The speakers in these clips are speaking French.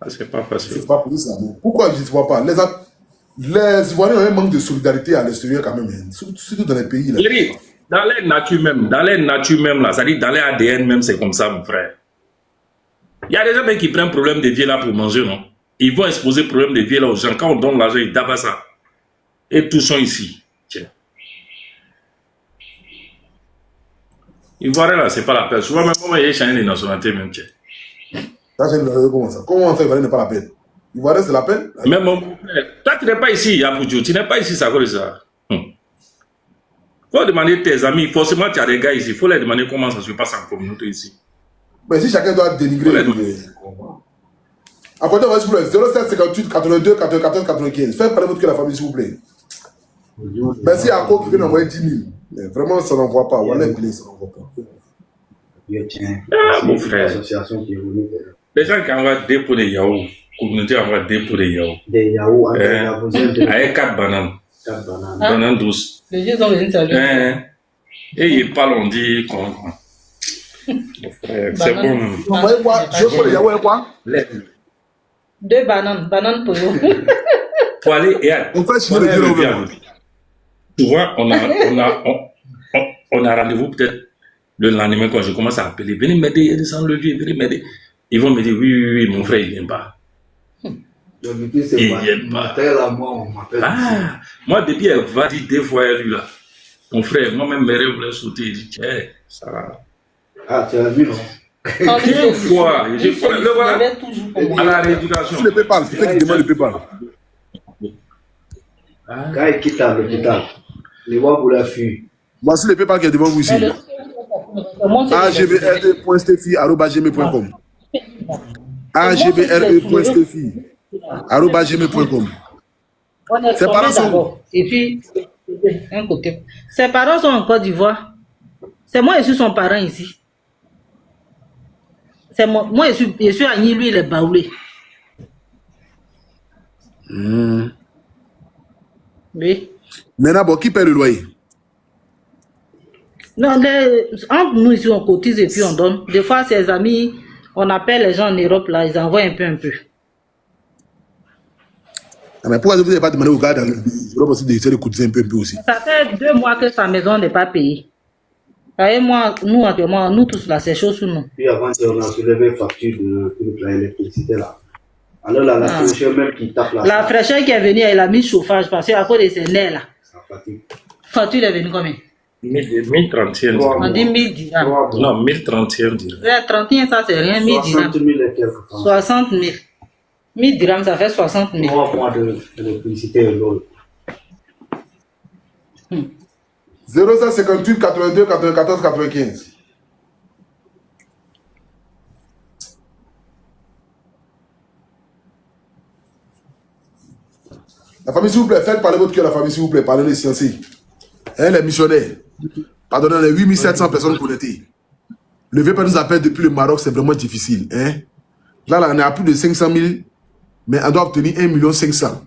Ah, c'est pas facile. C'est pas possible ça. Pourquoi je ne vois pas? Les Ivoiriens ont un manque de solidarité à l'extérieur quand même, hein. Surtout dans les pays là. Dans les natures même, là, c'est-à-dire dans les ADN même, c'est comme ça, mon frère. Il y a des gens qui prennent problème de vie là pour manger, non? Ils vont exposer problème de vie là aux gens. Quand on donne l'argent, ils tapent ça. Et tous sont ici. Tiens. Ivoirien là, c'est pas la peine. Souvent, même moi, j'ai changé de nationalité même, tiens. Ça, j'ai comment ça? Comment on fait Ivoirien n'est pas la peine? Ivoirien, c'est la peine? Mais mon frère, toi, tu n'es pas ici, Yapoudjou. Tu n'es pas ici, ça cause ça. Faut demander tes amis. Forcément, tu as des gars ici. Il faut les demander comment ça se passe en communauté ici. Mais si chacun doit dénigrer. Apportez votre s'il vous plaît. 07 58 82 94 95. Faites parler votre que la famille, s'il vous plaît. Merci à Ako qui vient d'envoyer 10 000. Mais vraiment, ça n'envoie pas. Voilà, ça n'envoie pas. Ah, mon frère. Les gens qui envoient des pots de yaourt, communauté envoie des pots de yaourt. Des yaourts avec 4 bananes. 4 bananes. Bananes douces. Les gens ont une salut. Et ils parlent, on dit qu'on. C'est bon. Envoyez quoi? Je veux les yaourts et quoi? 2 bananes. Bananes pour vous. Pour aller et on fait chier le dieu. Souvent, on a rendez-vous peut-être le lendemain quand je commence à appeler. Venez m'aider, il y a des sans-levier, venez m'aider. Ils vont me dire oui, mon frère, il ne vient pas. Il ne vient pas. Ah, moi, depuis, elle va dire 2 fois lui là. Mon frère, moi-même, mes rêves voulaient sauter. Il dit, tiens, ça va. Ah, tu as vu, non? 2 fois. Je fais le voilà. À la rééducation. Le PayPal, c'est ça qui demande le PayPal. Quand il quitte l'hôpital, les voix pour la fuir. Voici le PayPal qui est devant vous ici. agbre.stefi@gmail.com agbre.stefi@gmail.com. Ses parents sont. Et puis, un côté. Ses parents sont en Côte d'Ivoire. C'est moi, je suis son parent ici. C'est moi, je suis Agni, lui, il est Baoulé. Oui. Maintenant, bon, qui paie le loyer? Non, entre nous ici, on cotise et puis on donne. Des fois, ses amis, on appelle les gens en Europe, là, ils envoient un peu. Ah, mais pourquoi vous n'avez pas demandé au gars dans le Europe aussi d'essayer de cotiser un peu aussi? Ça fait 2 mois que sa maison n'est pas payée. Et moi, nous, actuellement, nous tous là, c'est chaud sur nous. Puis avant, on a soulevé facture de l'électricité là. Alors là, la fraîcheur même qui tape là. La fraîcheur qui est venue, elle a mis chauffage parce qu'à cause de ses nerfs là. Ça fatigue. Facture est venue combien? 1031. On dit 1000 dirhams. Non, 1031 dirhams. 31, ça c'est rien, 1000 dirhams. 60 000 et quelques francs. 60 000. 1000 dirhams, ça fait 60 000. 3 mois d'électricité et l'eau. 0758 82 94 95. La famille, s'il vous plaît, faites parler votre cœur, la famille, s'il vous plaît, parlez les scientifiques. Les missionnaires, pardonnez, les 8700 personnes connectées. Le VP nous appelle depuis le Maroc, c'est vraiment difficile. Hein? Là, on est à plus de 500 000, mais on doit obtenir 1 500 000.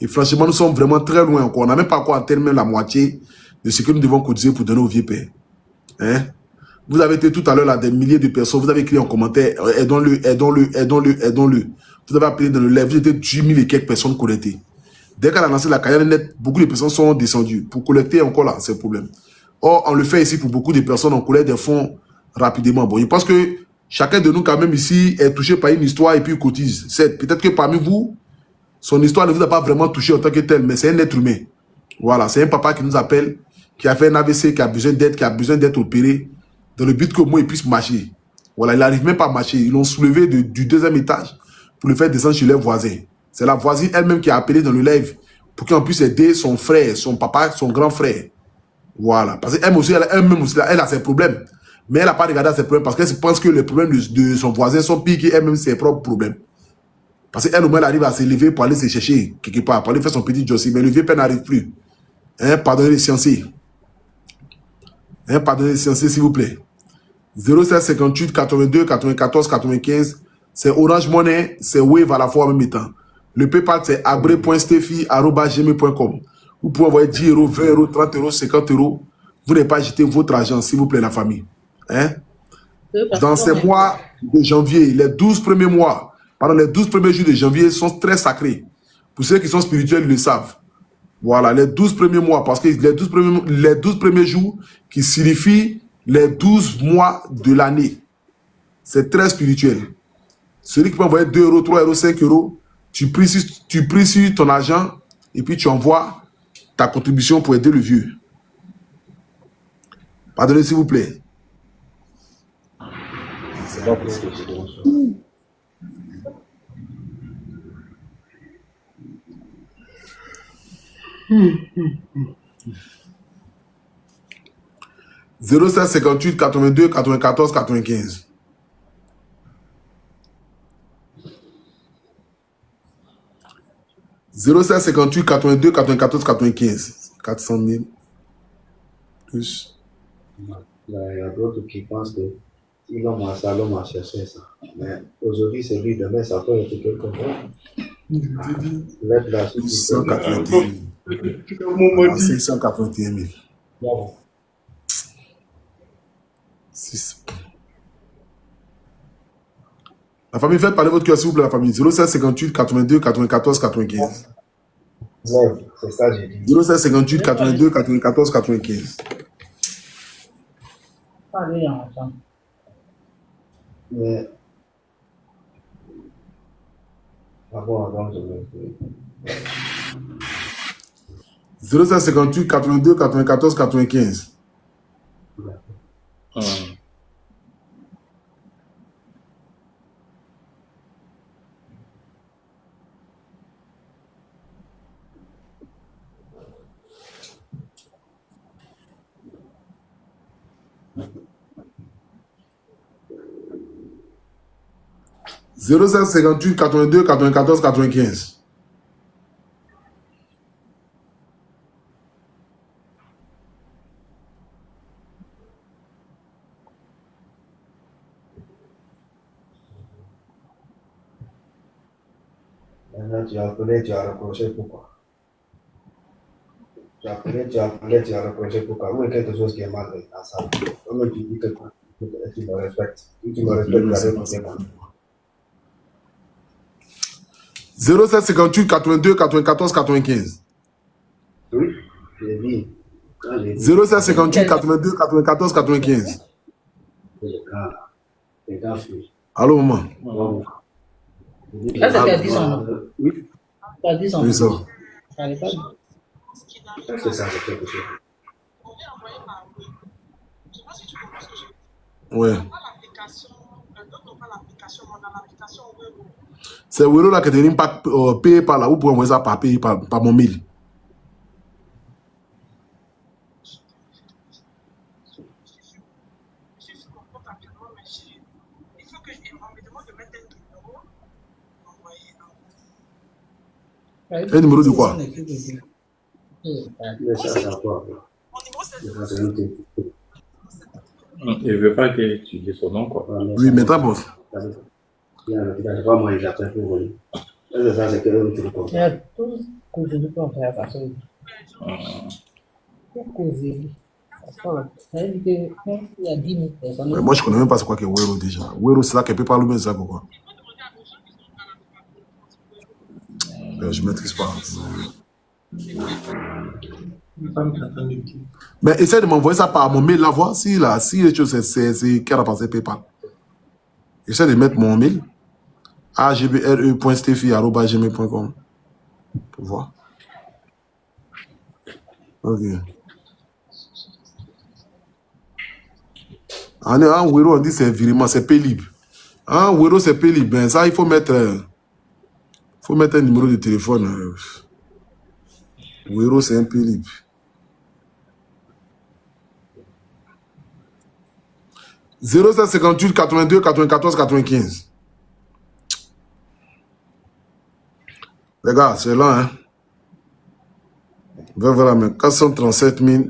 Et franchement, nous sommes vraiment très loin encore. On n'a même pas encore atteint même la moitié de ce que nous devons cotiser pour donner au vieux père. Hein? Vous avez été tout à l'heure là des milliers de personnes, vous avez écrit en commentaire, aidons-le. Vous avez appelé dans le live, vous étiez 10 000 et quelques personnes connectées. Dès qu'elle a lancé la carrière net, beaucoup de personnes sont descendues. Pour collecter encore là, c'est le problème. Or, on le fait ici pour beaucoup de personnes, on collecte des fonds rapidement. Bon, je pense que chacun de nous, quand même, ici, est touché par une histoire et puis il cotise. Peut-être que parmi vous, son histoire ne vous a pas vraiment touché en tant que tel, mais c'est un être humain. Voilà, c'est un papa qui nous appelle, qui a fait un AVC, qui a besoin d'aide, opéré, dans le but que moi, il puisse marcher. Voilà, il n'arrive même pas à marcher. Ils l'ont soulevé du 2e étage pour le faire descendre chez les voisins. C'est la voisine elle-même qui a appelé dans le live pour qu'on puisse aider son frère, son papa, son grand frère. Voilà. Parce qu'elle aussi, elle-même aussi, elle a ses problèmes. Mais elle n'a pas regardé ses problèmes parce qu'elle pense que les problèmes de son voisin sont pires qu'elle-même ses propres problèmes. Parce qu'elle, au moins, elle arrive à s'élever pour aller se chercher quelque part, pour aller faire son petit jossi. Mais le vieux père n'arrive plus. Hein, pardonnez les scienciers. Hein, pardonnez les scienciers, s'il vous plaît. 0758 82 94 95. C'est Orange Money, c'est Wave à la fois en même temps. Le PayPal, c'est agbre.stefi@gmail.com. Vous pouvez envoyer 10 euros, 20 euros, 30 euros, 50 euros. Vous n'avez pas jeté votre argent, s'il vous plaît, la famille. Hein? Dans ces mois de janvier, les 12 premiers mois, Pendant les 12 premiers jours de janvier sont très sacrés. Pour ceux qui sont spirituels, ils le savent. Voilà, les 12 premiers mois, parce que les 12 premiers jours qui signifient les 12 mois de l'année. C'est très spirituel. Celui qui peut envoyer 2 euros, 3 euros, 5 euros, tu pries sur ton argent et puis tu envoies ta contribution pour aider le vieux. Pardonnez s'il vous plaît. C'est pas plus que je demande. 07 58 82 94 95. 07 58 82 94 95. 400 000 plus. Il y a d'autres qui pensent que si l'homme a ça, l'homme a cherché ça. Mais aujourd'hui, c'est lui, demain, ça peut être quelqu'un d'autre. L'être là, 681 000. 681 000. 6. La famille, faites parler votre cœur, s'il vous plaît, la famille. 07 58 82 94 95. Ouais, c'est ça, j'ai dit. 07 58 82 94 95. Allez, ensemble. Mais. Avant, je vais. 07 58 82 94 95. 07 58 82 94 95. Maintenant, tu as appelé, tu as reproché pourquoi? Tu as appelé, tu as appelé, tu as reproché pourquoi? Où est quelque chose qui est mal dans ça? Comment tu dis que tu me respectes? Si tu me respectes, tu as répondu. 07 58 82 94 95. Oui, j'ai dit. 07 58 82 94 95. Les gars, fuient. Allô, maman. Là, c'est qu'elle dit son nom. Oui, Elle dit son Oui, ça. nom. Elle n'est pas dit. c'est ça, c'est quelque chose. Ouais. C'est Wero là que tu n'as pas payé par là. Vous pouvez envoyer ça par payer par mon mail. Un numéro de quoi? Mais ça, c'est à toi. Il ne veut pas que tu dises son nom, quoi. Oui, mais t'as boss. Il y a pas moi, il appelle pour venir. Ça, c'est que l'homme qui Il y a tout ce que je peux faire parce que. Pour causer. Ça veut dire qu'il y a 10 000 personnes. Mais moi, je ne connais même pas c'est quoi que Wero déjà. Wero, c'est là qu'elle peut pas allumer ça, pourquoi? Je ne maîtrise pas. Mais essaie de m'envoyer ça par mon mail, là, voir si les choses, c'est qu'elle a passé PayPal. Essaie de mettre mon mail, agbre.steffi@gmail.com, pour voir. Ok. En Wero, on dit c'est virement, c'est pay libre. En Wero, c'est pay libre. Ben, ça, il faut mettre un numéro de téléphone. Wero, c'est un pay libre. « 07 58 82 94 95. » Les gars, c'est là, hein. Voilà, mais 437 000.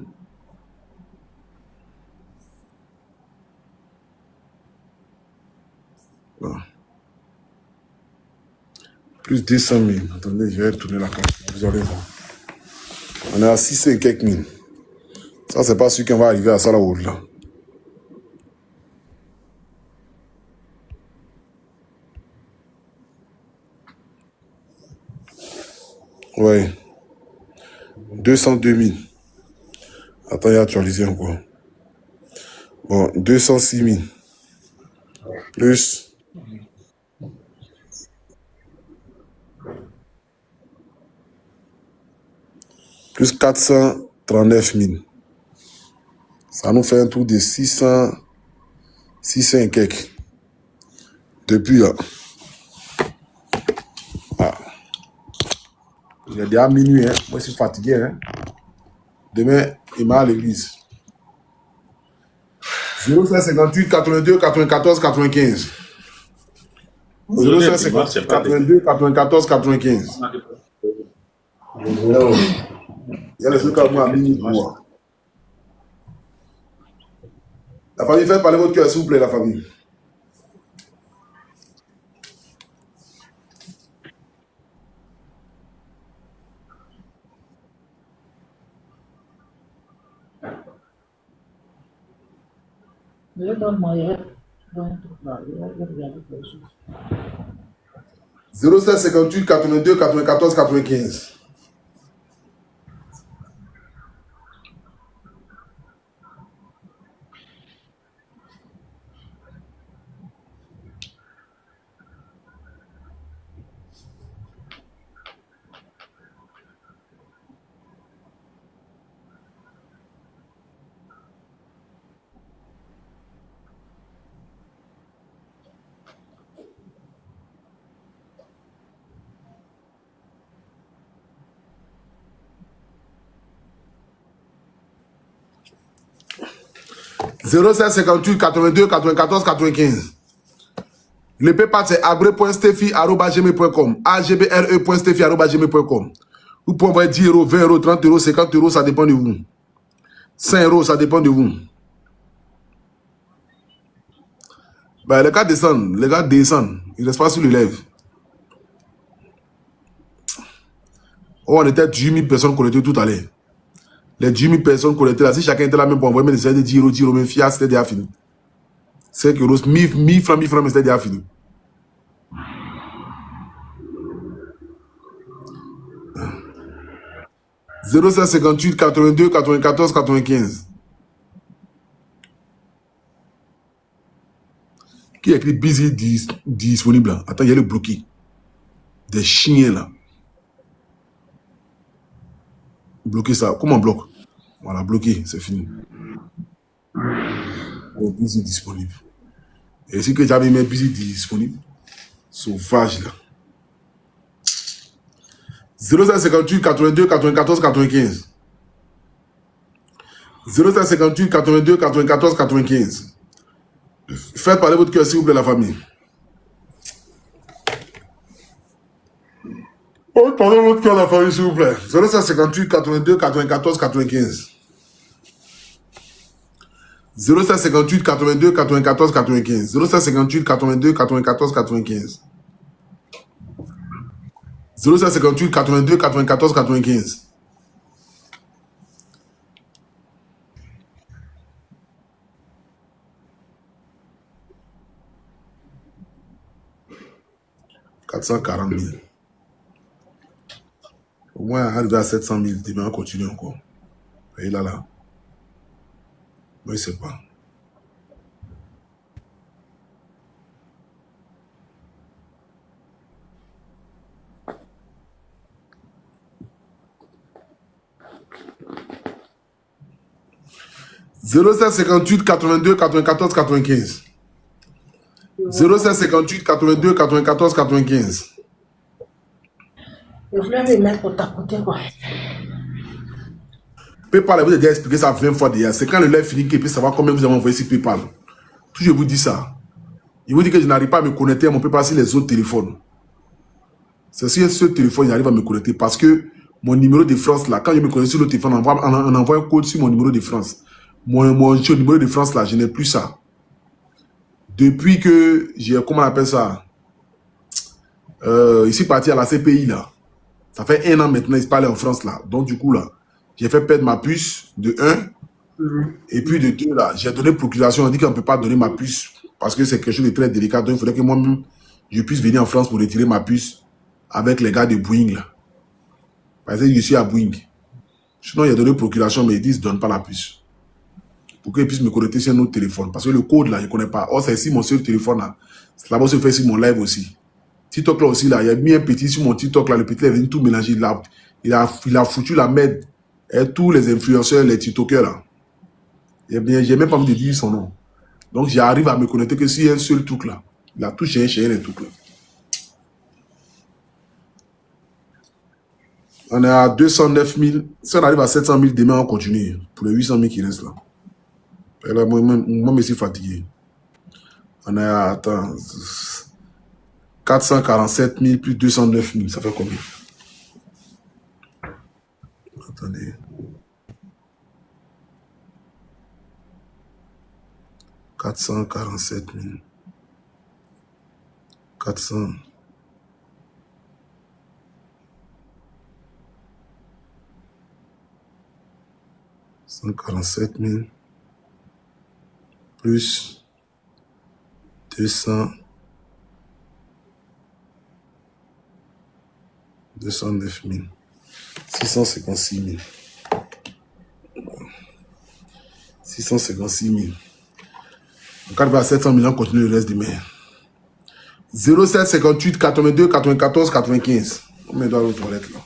Voilà. Plus 200 000. Attendez, je vais retourner la carte. Vous allez voir. On est à 6 et quelques mille. Ça, c'est pas sûr qu'on va arriver à ça là-haut, là. Ouais. 202 000. Attends, il y a actualisé encore. Bon, 206 000. Plus 439 000. Ça nous fait un tour de 600 et quelques. Depuis là. Ah. Il est déjà minuit, hein. Moi, je suis fatigué, hein. Demain, il m'a à l'église. 0558 82 94 95. 0558 82 94 95. Il y a les trucs à moi à minuit pour moi. La famille, faites parler votre cœur, s'il vous plaît, la famille. Je donne moi. 0758 82 94 95. « 0758 82 94 95. Le PayPal, c'est agbre.steffi@gmail.com. agbre.steffi@gmail.com. Vous pouvez envoyer 10 euros, 20 euros, 30 euros, 50 euros, ça dépend de vous. 5 euros, ça dépend de vous. Ben, les gars descendent. Les gars descendent. Ils ne restent pas sur le lèvre. Oh, on était 10 000 personnes connectées tout à l'heure. Les 10 000 personnes connectées là, si chacun était là même pour envoyer mes essais de 10 euros, même fiat, c'était déjà fini. 5 euros, 1000 francs, mais c'était déjà fini. « 0758 82 94 95. » Qui a écrit busy disponible là? Attends, il y a le bloqué. Des chiens là. Bloquer ça. Comment on bloque? Voilà, bloqué, c'est fini. Oh, busy disponible. Et si que j'avais mis busy disponible, sauvage là. 0758 82 94 95. 0758 82 94 95. Faites parler votre cœur, s'il vous plaît, la famille. Faites parler votre cœur, la famille, s'il vous plaît. 0758 82 94 95. 0758 82 94 95. 0758 82 94 95. 0758 82 94 95. « 440 000. Au moins, arriver à 700 000, demain, on continue encore. Et là. Moi, je ne sais pas. « 0758 82 94 95. 0758 82 94 95. » Je voulais me mettre pour tapoter quoi. PayPal, vous avez déjà expliqué ça 20 fois déjà. C'est quand le live finit qu'il peut savoir combien vous avez envoyé sur PayPal. Tout je vous dis ça. Il vous dit que je n'arrive pas à me connecter à mon PayPal sur les autres téléphones. C'est sur ce téléphone, j'arrive à me connecter parce que mon numéro de France là, quand je me connecte sur le téléphone, on envoie un code sur mon numéro de France. Mon numéro de France là, je n'ai plus ça. Depuis que j'ai, comment on appelle ça, ici parti à la CPI là. Ça fait 1 an maintenant, il se parlait en France là. Donc du coup là, j'ai fait perdre ma puce de 1. Et puis de 2 là, j'ai donné procuration. On dit qu'on ne peut pas donner ma puce parce que c'est quelque chose de très délicat. Donc il faudrait que moi-même, je puisse venir en France pour retirer ma puce avec les gars de Boeing là. Par exemple, je suis à Boeing. Sinon, il y a donné procuration, mais ils disent, donne pas la puce. Pour qu'ils puissent me connecter sur un autre téléphone. Parce que le code, là, je ne connais pas. Or, c'est ici mon seul téléphone, là. Là-bas, se fait sur mon live aussi. TikTok, là aussi, là, il y a mis un petit sur mon TikTok, là. Le petit, là, il est venu tout mélanger. Il a foutu la merde. Et tous les influenceurs, les TikTokers, là. J'ai même pas envie de dire son nom. Donc, j'arrive à me connecter que sur un seul truc, là. Il a tout changé, les trucs, là. On est à 209 000. Si on arrive à 700 000, demain, on continue. Pour les 800 000 qui restent là. Et là, moi, je suis fatigué. On est à, attends, 447 000 plus 209 000. Ça fait combien? Attendez. « 447 000. 400. 147 000 plus 200 209 000 656 000 656 000. Donc, on va à 700 000, on continue le reste demain. 07 58 82 94 95. On doit aller aux toilettes là.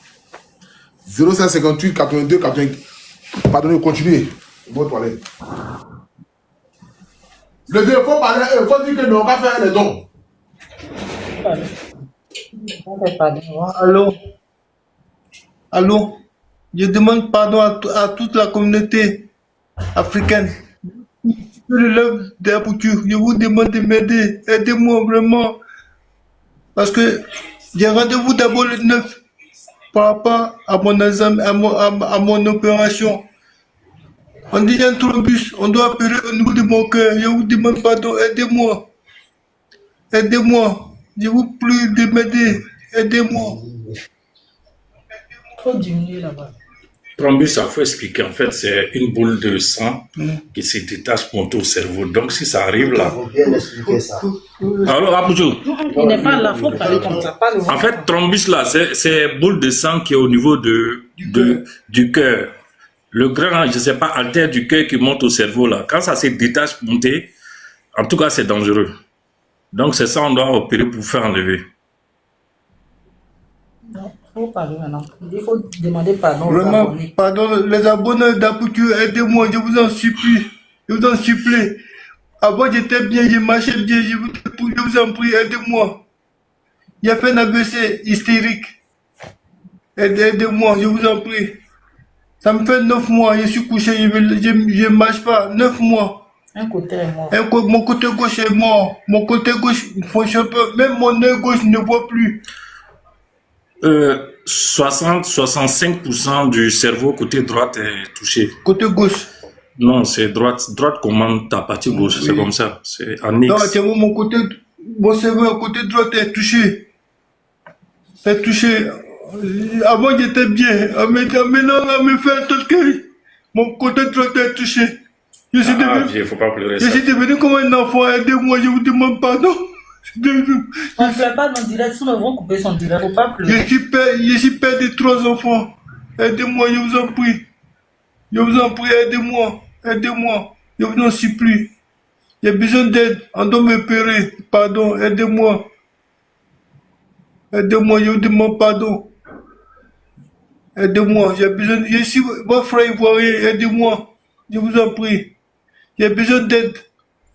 07 58 82 95. Pardonnez, continuez. Vos toilettes. Le vieux, il faut parler, il faut dire que nous, on va faire les dons. Allô? Allô? Je demande pardon à toute la communauté africaine. Je vous demande de m'aider. Aidez-moi vraiment. Parce que j'ai rendez-vous d'abord le 9 par rapport à mon examen, à mon opération. On dit un thrombus, on doit opérer au niveau de mon cœur. Je vous demande pardon, aidez-moi. Aidez-moi. Je vous prie de m'aider. Aidez-moi. Il faut diminuer là-bas. Thrombus, ça faut expliquer. En fait, c'est une boule de sang qui se détache monter au cerveau. Donc, si ça arrive là. Faut bien expliquer ça. Alors, Aboudjou. Il n'est pas là, il faut parler comme ça. Pas le En fait, thrombus là, c'est boule de sang qui est au niveau du cœur. Le grand, je ne sais pas, artère du cœur qui monte au cerveau là. Quand ça se détache monter, en tout cas, c'est dangereux. Donc, c'est ça, on doit opérer pour faire enlever. Non, il faut parler maintenant. Il faut demander pardon. Vraiment, pardon, les abonnés d'Apouture, aidez-moi, je vous en supplie. Je vous en supplie. Avant, j'étais bien, je marchais bien, je vous en prie, aidez-moi. J'ai fait un AVC hystérique. Aidez-moi, je vous en prie. Ça me fait 9 mois, je suis couché, je ne marche pas. 9 mois. Un côté est mort. Mon côté gauche est mort. Mon côté gauche, même mon œil gauche ne voit plus. 60-65% du cerveau côté droite est touché. Côté gauche. Non, c'est droite. Droite commande ta partie gauche. Oui. C'est comme ça. C'est en X. Non, tu vois, mon cerveau côté droit est touché. C'est touché. Avant, j'étais bien. Maintenant, on me fait un truc. Mon côté droit est touché. Je suis devenu, faut pas pleurer. Je suis devenu comme un enfant. Aidez-moi, je vous demande pardon. On ne fait pas dans le direct, sinon ils vont couper son direct. Il ne faut pas pleurer. Je suis père de 3 enfants. Aidez-moi, je vous en prie. Je vous en prie, aidez-moi. Aidez-moi. Je vous en supplie. J'ai besoin d'aide. On doit me opérer. Pardon, aidez-moi. Aidez-moi, je vous demande pardon. Aidez-moi, j'ai besoin. Je suis votre frère ivoirien, aidez-moi. Je vous en prie. J'ai besoin d'aide.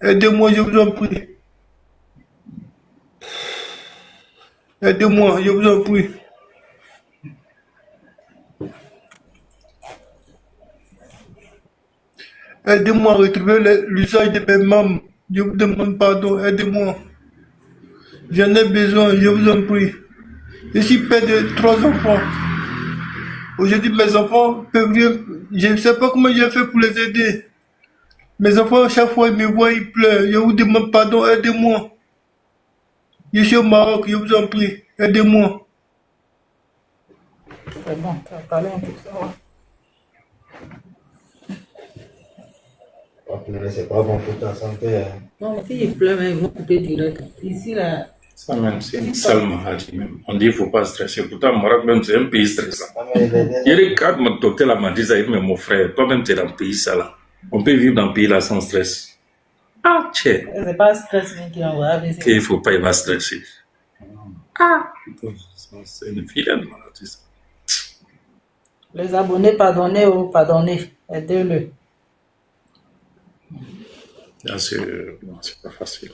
Aidez-moi, je vous en prie. Aidez-moi, je vous en prie. Aidez-moi à retrouver l'usage de mes membres. Je vous demande pardon, aidez-moi. J'en ai besoin, je vous en prie. Je suis père de 3 enfants. Aujourd'hui, mes enfants peuvent rien. Je ne sais pas comment j'ai fait pour les aider. Mes enfants, chaque fois, ils me voient, ils pleurent. Je vous demande pardon, aidez-moi. Je suis au Maroc, je vous en prie, aidez-moi. C'est bon, tu as parlé un peu ça. Pas pleurer, c'est pas bon pour ta santé. Non, si ils pleurent, ils vont couper direct. Ici, là, Ça même, c'est une sale maladie même. On dit qu'il ne faut pas stresser. Pourtant, le Maroc même, c'est un pays stressant. Il y a des cas, mon docteur m'a dit ça, mais mon frère, toi-même, tu es dans le pays ça là. On peut vivre dans le pays là sans stress. Ah, tiens. C'est pas stress qui envoie. Il ne faut pas, il va stresser. Ah, c'est une vilaine maladie ça. Les abonnés, pardonnez ou pardonnez. Aidez-le. Là, c'est pas facile.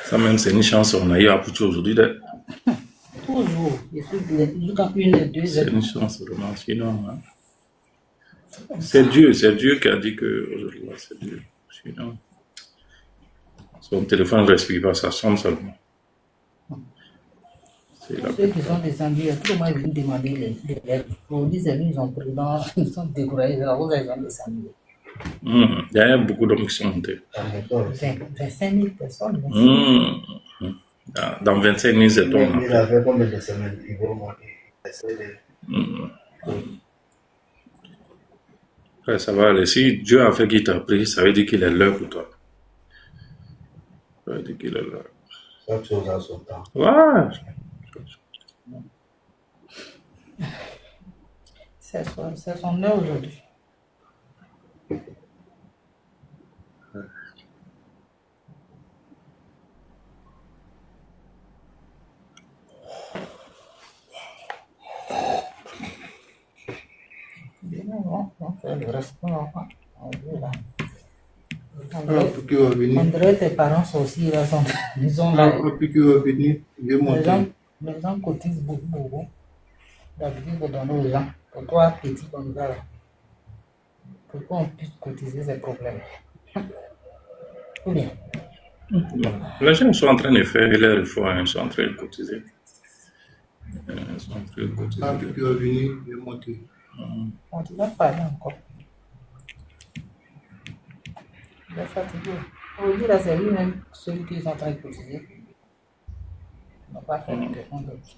Ça même, c'est une chance, on a eu à Poutou aujourd'hui. Toujours. Je suis jusqu'à 1 et 2 C'est heures. une chance, vraiment. Sinon, hein. C'est Dieu qui a dit que aujourd'hui, c'est Dieu. Sinon, son téléphone ne respire pas, ça sonne seulement. Ceux qui sont descendus, tout le monde est venu demander les lettres. Pour dire, ils ont pris dans, ils sont découragés, vous avez descendu. Il y a beaucoup d'hommes qui sont montés. 25 000 personnes. Dans 25 000, c'est ton. Il a fait combien de semaines? Ils vont monter. Après, ça va aller. Si Dieu a fait qu'il t'a pris, ça veut dire qu'il est l'heure pour toi. Ça veut dire qu'il est l'heure. Chaque chose a son temps. Ouais. C'est son heure aujourd'hui. On fait le reste. André, tes parents sont aussi là, ils sont là. Les gens cotisent beaucoup. D'habitude, pour donner aux gens. Pour toi, petit comme ça, pour qu'on puisse cotiser ces problèmes. Ou bien. Les gens sont en train de faire leur effort, ils sont en train de cotiser. Ils sont en train de cotiser. On ne va pas parler encore. Il est fatigué. Aujourd'hui, là, c'est lui-même, celui qui est en train de cotiser. On ne va pas faire une question d'autre.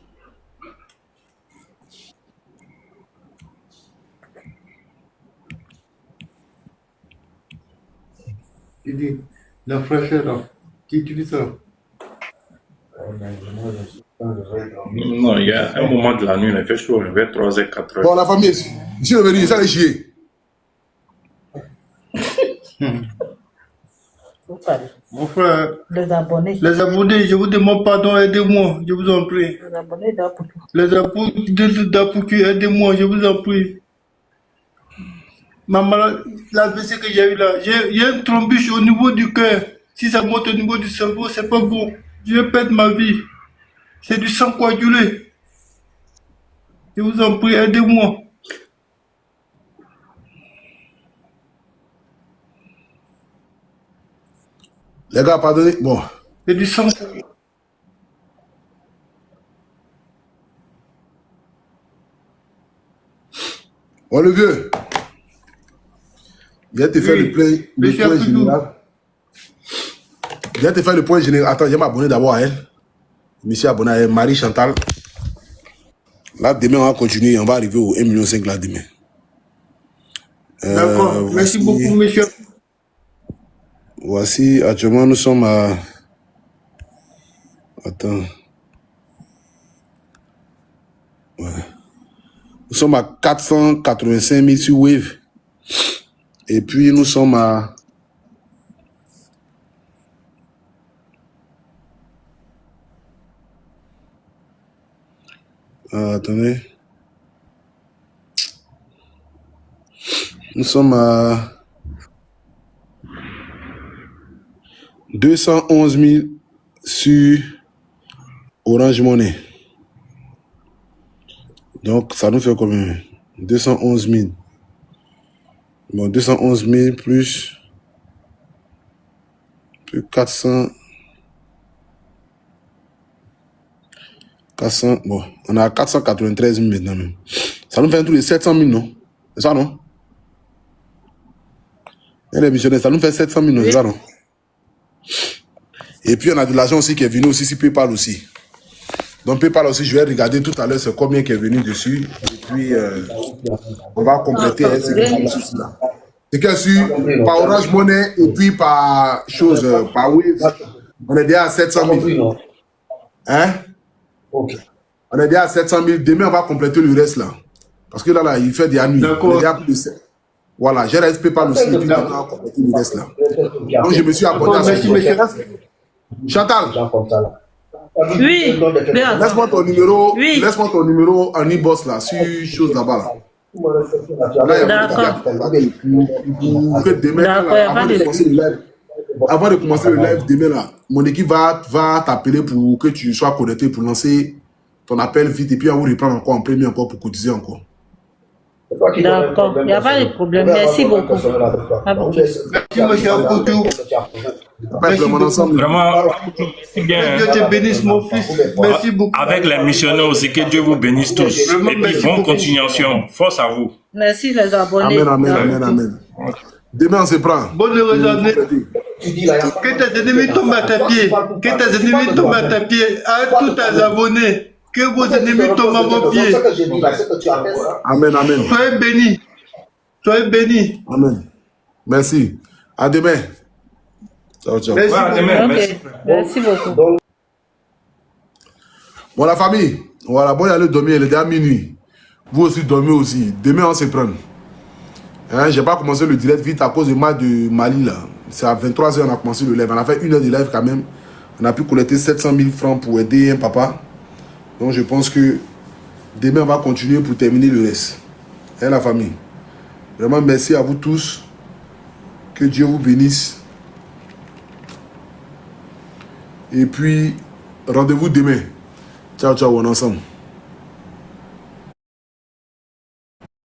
Il dit, la fraîcheur là, qui utilise ça? Non, il y a un moment de la nuit, il fait chaud, il fait 3h, 4h. Bon, la famille, ici, le venu, ça les chier. Mon frère, Les abonnés, je vous demande pardon, aidez-moi, je vous en prie. les abonnés d'Apoutou. Les abonnés d'Apoutou, aidez-moi, je vous en prie. La blessure que j'ai eu là, j'ai une thrombus au niveau du cœur. Si ça monte au niveau du cerveau, c'est pas bon. Je vais perdre ma vie. C'est du sang coagulé. Je vous en prie, aidez-moi. Les gars, pardonnez. Bon. C'est du sang. Bon, le vieux. Viens te faire le point général. Viens te faire le point général. Attends, je vais m'abonner d'abord à elle. Monsieur abonné à elle, Marie Chantal. Là, demain, on va continuer. On va arriver au 1,5 million là demain. D'accord. Merci beaucoup, monsieur. Voici, actuellement, nous sommes à... Attends. Ouais. Nous sommes à 485 000 sur Wave. Et puis, nous sommes à... attendez. Nous sommes à 211 000 sur Orange Money. Donc, ça nous fait combien? 211 000. Bon, 211 000 plus 400. Bon, on a 493 000 maintenant. Ça nous fait un tour de 700 000, non? C'est ça, non? Elle est missionnaire, ça nous fait 700 000, Oui. non? Et puis, on a de l'argent aussi qui est venu aussi sur PayPal aussi. Donc, PayPal aussi, je vais regarder tout à l'heure c'est combien qui est venu dessus. Et puis, on va compléter ce qui est dessus là. C'est que sur par Orange Money et puis par chose, par Wave, on est déjà à 700 000. Hein? Ok. On est déjà à 700 000. Demain, on va compléter le reste là. Parce que là, il fait des nuits. On est déjà à plus de 7. Voilà, j'ai resté PayPal aussi. Et puis, on va compléter le reste là. Donc, je me suis abonné à ce Merci, monsieur. Chantal, Oui. Bien. laisse-moi ton numéro. Oui. Laisse-moi ton numéro en e-boss là, sur chose là-bas là. Là, il y a D'accord. pour que demain, D'accord, là, y a pas de- avant de commencer le live demain là, mon équipe va t'appeler pour que tu sois connecté pour lancer ton appel vite et puis on vous reprend encore en premier encore pour cotiser encore. D'accord, il n'y a pas de problème. Merci beaucoup. À beaucoup. Merci, monsieur Apoudou. Après, Merci vraiment beaucoup. ensemble. Vraiment, merci bien. Dieu te bénisse, mon fils. Merci beaucoup. Avec les missionnaires aussi, que Dieu vous bénisse tous. Vraiment, Et puis, merci bonne beaucoup. continuation. Force à vous. Merci les abonnés. Amen, amen, amen, amen. Demain, on se prend. Bonne heureuse année. Que tes ennemis tombent à tes pieds. Que tes ennemis tombent à tes pieds. À tous tes abonnés. Que vos ennemis tombent à vos pieds. Amen, amen. Soyez bénis. Soyez bénis. Amen. Merci. À demain. Ciao, ciao. Merci. Voilà, demain, merci. Ok, merci beaucoup. Bon, la famille, voilà, bon, il y a le dormir, il est déjà minuit. Vous aussi, dormez aussi. Demain, on se prend. Hein, j'ai pas commencé le direct vite à cause du match de Mali, là. C'est à 23h, on a commencé le live. On a fait 1 heure de live quand même. On a pu collecter 700 000 francs pour aider un papa. Donc, je pense que demain, on va continuer pour terminer le reste. Hein, la famille. Vraiment, merci à vous tous. Que Dieu vous bénisse. Et puis, rendez-vous demain. Ciao, ciao, on est ensemble.